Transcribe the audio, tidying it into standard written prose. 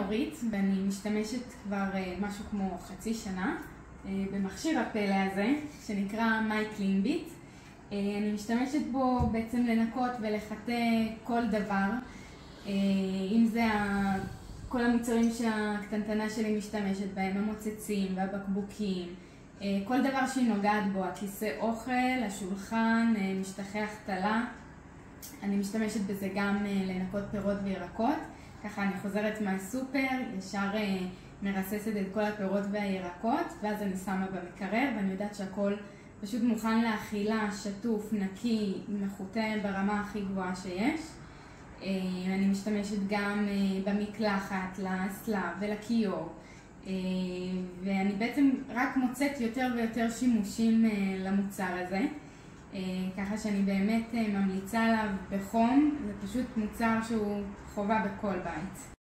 אורית ואני משתמשת כבר משהו כמו חצי שנה במכשיר הפלא הזה שנקרא MyCleanBit. אני משתמשת בו בעצם לנקות ולחטא כל דבר, אם זה כל המוצרים שהקטנטנה שלי משתמשת בהם, המוצצים והבקבוקים, כל דבר שהיא נוגעת בו, הכיסא אוכל, השולחן, משטחי החתלה. אני משתמשת בזה גם לנקות פירות וירקות. ככה אני חוזרת מהסופר, ישר מרססת את כל הפירות והירקות, ואז אני שמה במקרר ואני יודעת שהכל פשוט מוכן לאכילה, שטוף, נקי, מחוטא ברמה הכי גבוהה שיש. אני משתמשת גם במקלחת, לאסלה ולכיור. ואני בעצם רק מוצאת יותר ויותר שימושים למוצר הזה. ככה שאני באמת ממליצה עליו בחום, זה פשוט מוצר שהוא חובה בכל בית.